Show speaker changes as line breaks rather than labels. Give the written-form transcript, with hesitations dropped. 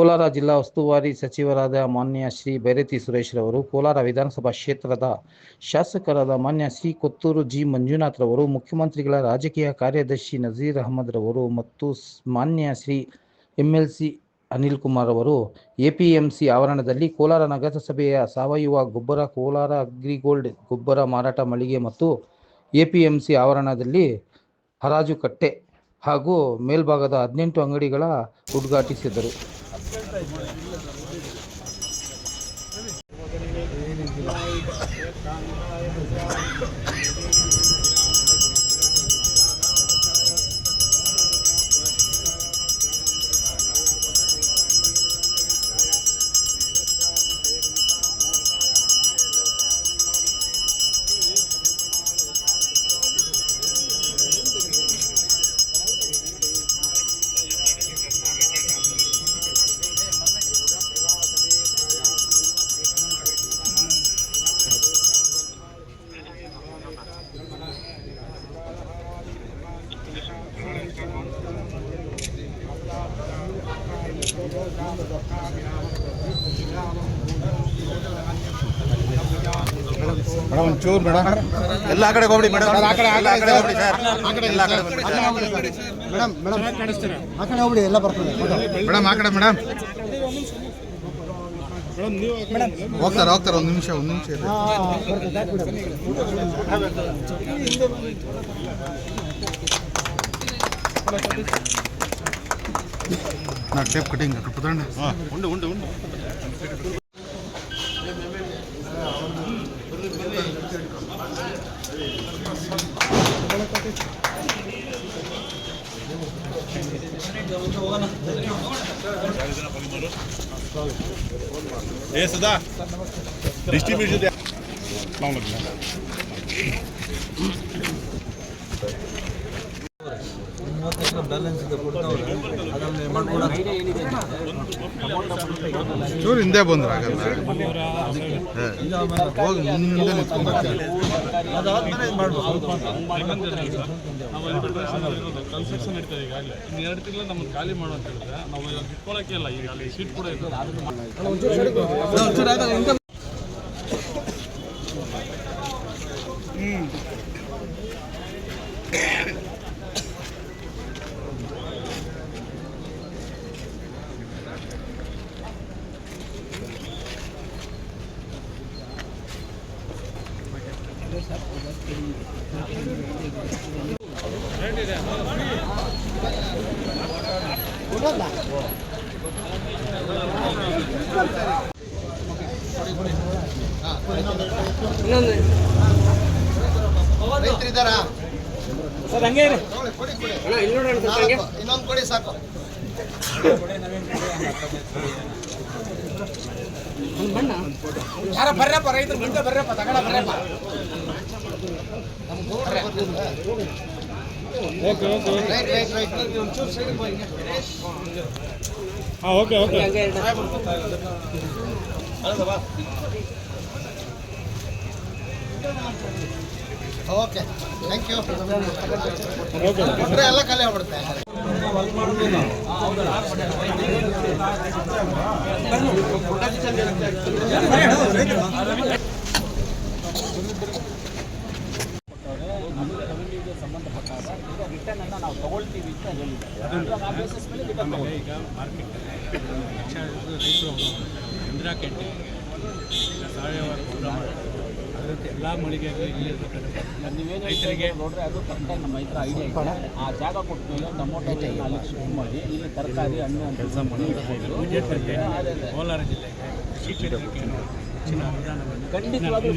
ಕೋಲಾರ ಜಿಲ್ಲಾ ಉಸ್ತುವಾರಿ ಸಚಿವರಾದ ಮಾನ್ಯ ಶ್ರೀ ಬೈರತಿ ಸುರೇಶ್ ರವರು, ಕೋಲಾರ ವಿಧಾನಸಭಾ ಕ್ಷೇತ್ರದ ಶಾಸಕರಾದ ಮಾನ್ಯ ಶ್ರೀ ಕೊತ್ತೂರು ಜಿ ಮಂಜುನಾಥ್ ರವರು, ಮುಖ್ಯಮಂತ್ರಿಗಳ ರಾಜಕೀಯ ಕಾರ್ಯದರ್ಶಿ ನಜೀರ್ ಅಹಮದ್ ರವರು ಮತ್ತು ಮಾನ್ಯ ಶ್ರೀ MLC ಅನಿಲ್ ಕುಮಾರ್ ಅವರು APMC ಆವರಣದಲ್ಲಿ ಕೋಲಾರ ನಗರಸಭೆಯ ಸಾವಯವ ಗೊಬ್ಬರ, ಕೋಲಾರ ಅಗ್ರಿಗೋಲ್ಡ್ ಗೊಬ್ಬರ ಮಾರಾಟ ಮಳಿಗೆ ಮತ್ತು APMC ಆವರಣದಲ್ಲಿ ಹರಾಜು ಕಟ್ಟೆ ಹಾಗೂ ಮೇಲ್ಭಾಗದ 18 ಅಂಗಡಿಗಳ ಉದ್ಘಾಟಿಸಿದರು.
ಮೇಡಮ್ ಒಂಚೂರು ಮೇಡಮ್ ಎಲ್ಲ ಕಡೆ ಹೋಗ್ಬಿಡಿ ಮೇಡಮ್, ಆ ಕಡೆ ಹೋಗ್ಬಿಡಿ ಸರ್, ಎಲ್ಲ ಕಡೆ ಬನ್ನಿ ಮೇಡಮ್, ಮೇಡಮ್ ಆ ಕಡೆ ಹೋಗ್ಬಿಡಿ, ಎಲ್ಲ ಬರ್ತದೆ ಮೇಡಮ್, ಆ ಕಡೆ ಮೇಡಮ್ ಹೋಗ್ತಾರೆ ಒಂದು ನಿಮಿಷ ನಾ ಟೇಪ್ ಕಟಿಂಗ್ ಪುತ್ತಣ್ಣ ಉಂಡು ఏ సుధా డిస్ట్రిబ్యూషన్ ಚೂರು ಹಿಂದೆ ಬಂದ್ರೆ ಆಗಲ್ಲ, ಹೋಗಿ ಮುಂದೆ ನಿಂತ್ಕೊಂಡ್ಬರ್ತೀವಿ.
ಕನ್ಸ್ಟ್ರಕ್ಷನ್ ಇರ್ತದೆ ಈಗಾಗಲೇ ಇನ್ನು 2 ತಿಂಗಳು ನಮ್ಗೆ ಖಾಲಿ ಮಾಡೋ ಅಂತ ಹೇಳಿದ್ರೆ ನಾವು ಇವಾಗ ಇಟ್ಕೊಳ್ಳೋಕೆ ಇಲ್ಲ. ಈಗ ಅಲ್ಲಿ ಸೀಟ್ ಕೂಡ ಇದೆ.
ರೈತರಿದ್ದಾರಾ
ಸರ್? ಹಂಗೆ ಇರಿ
ಇನ್ನೊಂದು ಕೊಡಿ ಸಾಕು.
ಯಾರ ಬರ್ರಪ್ಪ, ರೈತರು ಮುಂದೆ ಬರ್ರಪ್ಪ, ತಗೊಳ ಬರ್ರಪ್ಪ.
Okay
okay thank you. ಎಲ್ಲ ಖಾಲಿ ಆಗ್ಬಿಡುತ್ತೆ.
ರಿಟರ್ನ್ ಅನ್ನು ನಾವು ತಗೊಳ್ತೀವಿ ಅಂತ ಹೇಳಿದ್ದಾರೆ. ಆ ಬೇಸಿಸ್ ಮೇಲೆ ಈಗ ಮಾರ್ಕೆಟ್ ರೈತರು ಇಂದಿರಾ ಕ್ಯಾಂಟೀನ್ ಸಾವಯವ ಎಲ್ಲ ಮಳಿಗೆಗಳು ಇಲ್ಲಿರ್ತಕ್ಕಂಥ ರೈತರಿಗೆ ನೋಡ್ರೆ ಅದು ಕರೆಕ್ಟಾಗಿ ನಮ್ಮ ರೈತರ ಐಡಿಯಾ ಇದೆ. ಆ ಜಾಗ ಕೊಟ್ಟ ಮೇಲೆ ಟೊಮೊಟೊ ಅಲ್ಲಿ ಶಿಫ್ಟ್ ಮಾಡಿ ಇಲ್ಲಿ ತರಕಾರಿ ಹಣ್ಣು ಅಂತ ಕೆಲಸ ಮಾಡಿ ಕೋಲಾರ ಜಿಲ್ಲೆಗೆ ಕೃಷಿ ಕ್ಷೇತ್ರಕ್ಕೆ ಹೆಚ್ಚಿನ ಅನುದಾನವನ್ನು ಖಂಡಿತವಾಗಿ